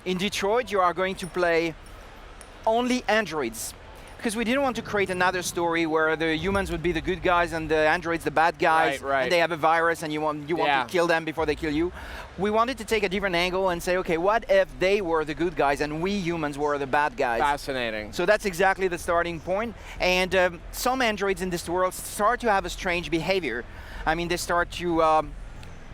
in Detroit, you are going to play only androids. Because we didn't want to create another story where the humans would be the good guys and the androids the bad guys, and they have a virus and you want to kill them before they kill you. We wanted to take a different angle and say, okay, what if they were the good guys and we humans were the bad guys? Fascinating. So that's exactly the starting point. And some androids in this world start to have a strange behavior. I mean, they start to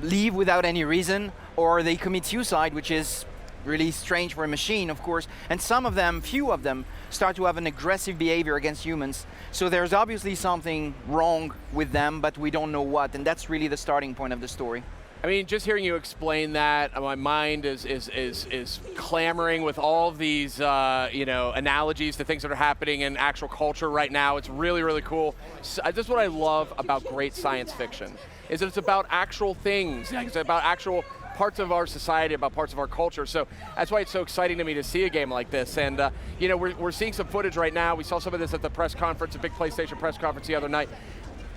leave without any reason, or they commit suicide, which is really strange for a machine, of course, and some of them, few of them, start to have an aggressive behavior against humans. So there's obviously something wrong with them, but we don't know what, and that's really the starting point of the story. I mean, just hearing you explain that, my mind is clamoring with all of these, analogies to things that are happening in actual culture right now. It's really, really cool. So, that's what I love about great science fiction, is that it's about actual things. It's about actual parts of our society, about parts of our culture. So that's why it's so exciting to me to see a game like this. And we're seeing some footage right now. We saw some of this at the press conference, a big PlayStation press conference the other night.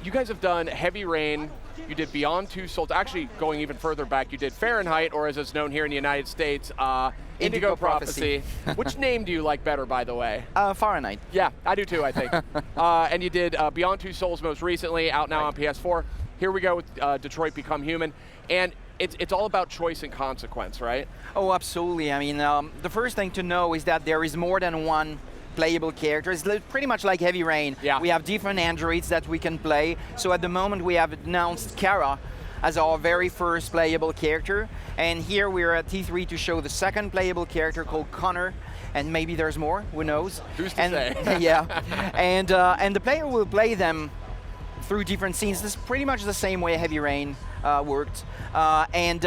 You guys have done Heavy Rain, you did Beyond Two Souls, actually going even further back, you did Fahrenheit, or as it's known here in the United States, Indigo Prophecy. Which name do you like better, by the way? Fahrenheit. Yeah, I do too, I think. And you did Beyond Two Souls most recently, out now on PS4. Here we go with Detroit Become Human. And it's all about choice and consequence, right? Oh, absolutely. I mean, the first thing to know is that there is more than one playable character. It's pretty much like Heavy Rain. Yeah. We have different androids that we can play. So at the moment we have announced Kara as our very first playable character. And here we're at T3 to show the second playable character called Connor. And maybe there's more, who knows? Who's to say? Yeah. And the player will play them through different scenes. This is pretty much the same way Heavy Rain worked. And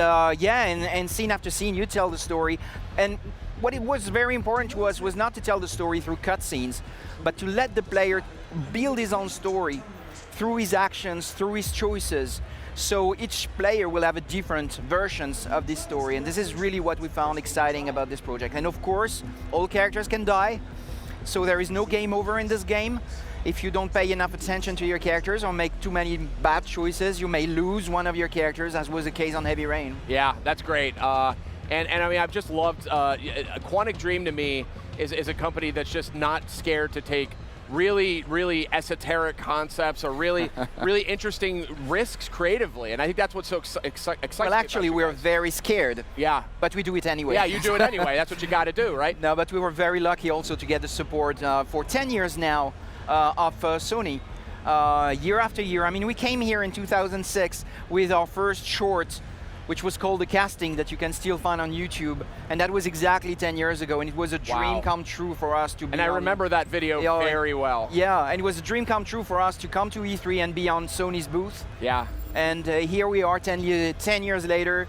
scene after scene, you tell the story. And what it was very important to us was not to tell the story through cutscenes, but to let the player build his own story through his actions, through his choices. So each player will have a different versions of this story. And this is really what we found exciting about this project. And of course, all characters can die. So there is no game over in this game. If you don't pay enough attention to your characters or make too many bad choices, you may lose one of your characters, as was the case on Heavy Rain. Yeah, that's great. And I mean, I've just loved, Quantic Dream to me is a company that's just not scared to take really, really esoteric concepts or really, really interesting risks creatively. And I think that's what's so exciting. Well, actually, we're very scared. Yeah. But we do it anyway. Yeah, you do it anyway. That's what you got to do, right? No, but we were very lucky also to get the support for 10 years now of Sony, year after year. I mean, we came here in 2006 with our first short, which was called The Casting, that you can still find on YouTube. And that was exactly 10 years ago, and it was a dream come true for us to be And I remember that video very well. Yeah, and it was a dream come true for us to come to E3 and be on Sony's booth. Yeah. And here we are 10 years later,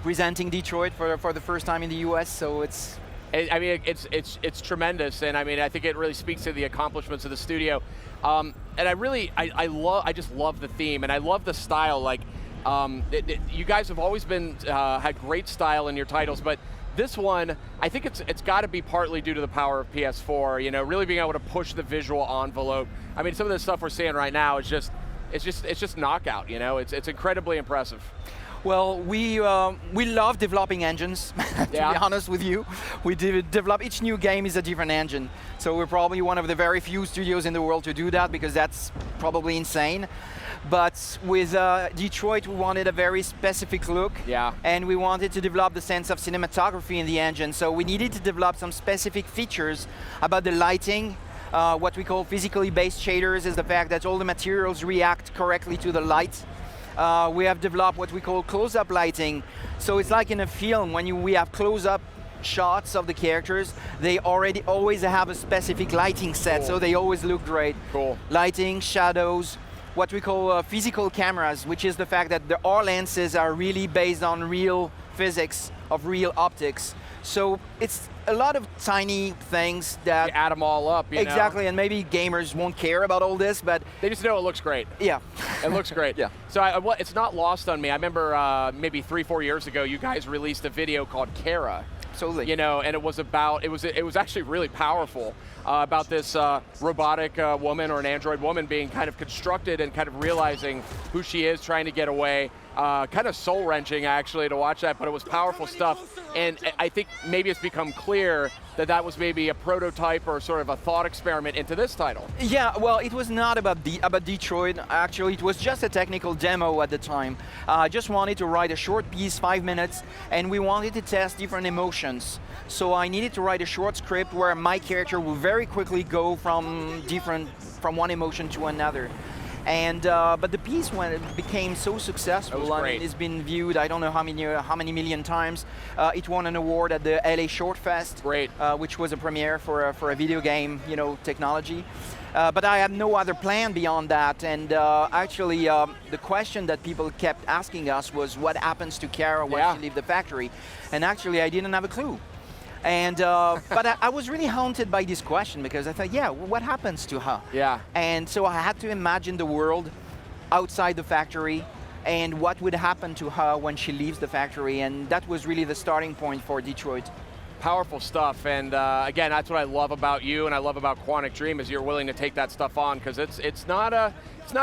presenting Detroit for the first time in the US, so it's... I mean, it's tremendous, and I mean, I think it really speaks to the accomplishments of the studio. And I just love the theme, and I love the style. Like, you guys have always been had great style in your titles, but this one, I think it's got to be partly due to the power of PS4. You know, really being able to push the visual envelope. I mean, some of the stuff we're seeing right now is just knockout. You know, it's incredibly impressive. Well, we love developing engines, to be honest with you. We develop, each new game is a different engine. So we're probably one of the very few studios in the world to do that, because that's probably insane. But with Detroit, we wanted a very specific look. Yeah. And we wanted to develop the sense of cinematography in the engine. So we needed to develop some specific features about the lighting. What we call physically based shaders is the fact that all the materials react correctly to the light. We have developed what we call close-up lighting. So it's like in a film, when we have close-up shots of the characters, they always have a specific lighting set, so they always look great. Cool. Lighting, shadows, what we call physical cameras, which is the fact that our lenses are really based on real physics of real optics. So it's a lot of tiny things that... You add them all up, you Exactly, know? and maybe gamers won't care about all this, but... They just know it looks great. Yeah. It looks great. Yeah. So it's not lost on me. I remember maybe 3-4 years ago, you guys released a video called Kara. Absolutely. You know, and it was actually really powerful about this robotic woman or an android woman being kind of constructed and kind of realizing who she is, trying to get away. kind of soul-wrenching, actually, to watch that, but it was powerful stuff. And I think maybe it's become clear that that was maybe a prototype or sort of a thought experiment into this title. Yeah, well, it was not about Detroit. Actually, it was just a technical demo at the time. I just wanted to write a short piece, 5 minutes, and we wanted to test different emotions. So I needed to write a short script where my character would very quickly go from one emotion to another. And but the piece, when it became so successful, I mean, it's been viewed I don't know how many million times. It won an award at the LA Short Fest, which was a premiere for a video game, technology. But I had no other plan beyond that. And actually, the question that people kept asking us was, what happens to Kara when she leaves the factory? And actually, I didn't have a clue. And but I was really haunted by this question because I thought, yeah, what happens to her? Yeah. And so I had to imagine the world outside the factory and what would happen to her when she leaves the factory, and that was really the starting point for Detroit. Powerful stuff, and again, that's what I love about you and I love about Quantic Dream is you're willing to take that stuff on, because it's not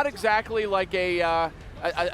exactly like a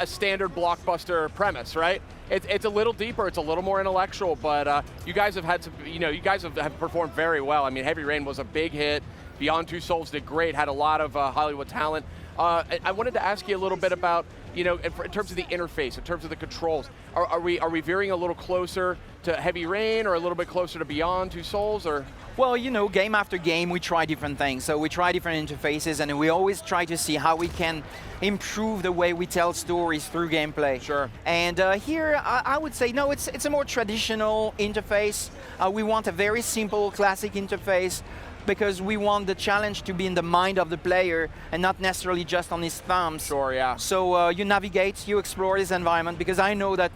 standard blockbuster premise, right? It's a little deeper, it's a little more intellectual, but you guys have had some, you guys have performed very well. I mean, Heavy Rain was a big hit. Beyond Two Souls did great, had a lot of Hollywood talent. I wanted to ask you a little bit about, in terms of the interface, in terms of the controls. Are we veering a little closer to Heavy Rain or a little bit closer to Beyond Two Souls, or? Well, game after game, we try different things. So we try different interfaces, and we always try to see how we can improve the way we tell stories through gameplay. Sure. And here, I would say, no, it's a more traditional interface. We want a very simple, classic interface, because we want the challenge to be in the mind of the player and not necessarily just on his thumbs. Sure, yeah. So you navigate, you explore this environment, because I know that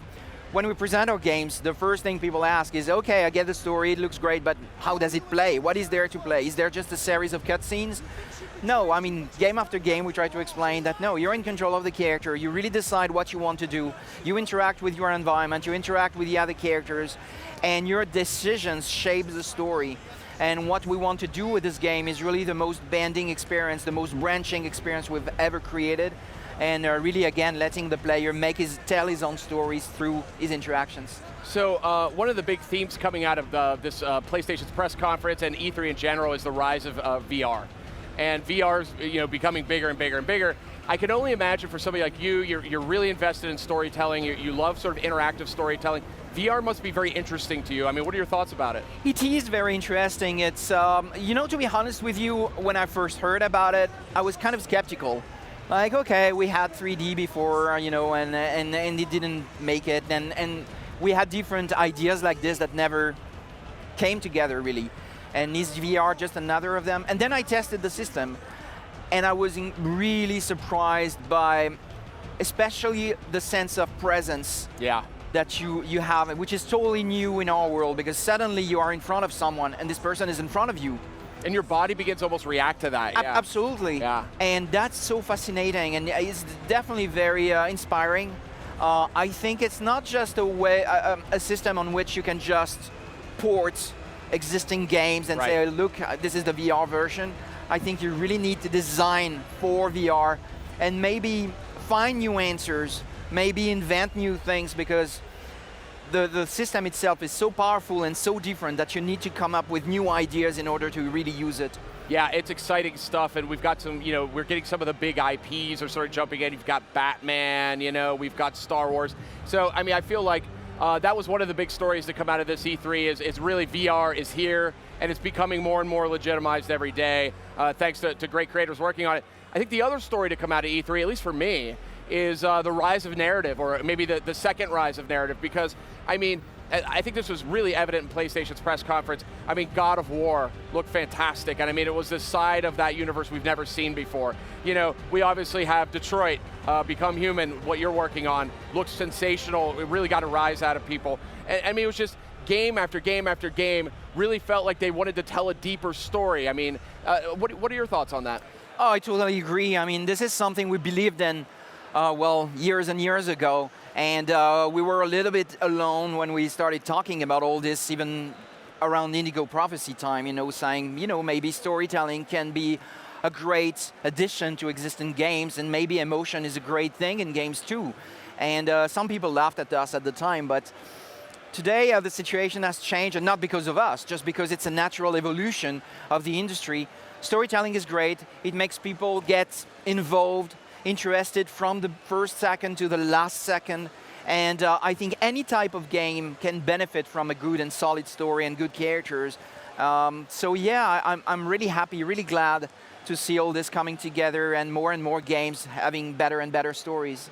when we present our games, the first thing people ask is, okay, I get the story, it looks great, but how does it play? What is there to play? Is there just a series of cutscenes? No, I mean, game after game, we try to explain that, no, you're in control of the character, you really decide what you want to do, you interact with your environment, you interact with the other characters, and your decisions shape the story. And what we want to do with this game is really the most bending experience, the most branching experience we've ever created, and really, again, letting the player tell his own stories through his interactions. So one of the big themes coming out of this PlayStation's press conference and E3 in general is the rise of VR. And VR is becoming bigger and bigger and bigger. I can only imagine for somebody like you, you're really invested in storytelling, you love sort of interactive storytelling. VR must be very interesting to you. I mean, what are your thoughts about it? It is very interesting. It's, to be honest with you, when I first heard about it, I was kind of skeptical. Like, okay, we had 3D before, and it didn't make it, and we had different ideas like this that never came together, really. And is VR just another of them? And then I tested the system, and I was really surprised by, especially the sense of presence. Yeah. That you have, which is totally new in our world, because suddenly you are in front of someone, and this person is in front of you. And your body begins to almost react to that. Yeah. Absolutely. Yeah. And that's so fascinating, and it's definitely very inspiring. I think it's not just a system on which you can just port existing games and say, look, this is the VR version. I think you really need to design for VR and maybe find new answers, maybe invent new things, because the system itself is so powerful and so different that you need to come up with new ideas in order to really use it. Yeah, it's exciting stuff, and we've got some, we're getting some of the big IPs are sort of jumping in. You've got Batman, we've got Star Wars. So, I mean, I feel like that was one of the big stories to come out of this E3 is really VR is here, and it's becoming more and more legitimized every day, thanks to great creators working on it. I think the other story to come out of E3, at least for me, is the rise of narrative, or maybe the second rise of narrative, because, I mean, I think this was really evident in PlayStation's press conference. I mean, God of War looked fantastic, and I mean, it was this side of that universe we've never seen before. We obviously have Detroit, Become Human, what you're working on, looks sensational. It really got a rise out of people. And I mean, it was just game after game after game, really felt like they wanted to tell a deeper story. I mean, what are your thoughts on that? Oh, I totally agree. I mean, this is something we believed in, years and years ago. And we were a little bit alone when we started talking about all this, even around Indigo Prophecy time, saying, maybe storytelling can be a great addition to existing games, and maybe emotion is a great thing in games too. And some people laughed at us at the time, but today the situation has changed, and not because of us, just because it's a natural evolution of the industry. Storytelling is great. It makes people get involved, interested from the first second to the last second. And I think any type of game can benefit from a good and solid story and good characters. So yeah, I'm really happy, really glad to see all this coming together and more games having better and better stories.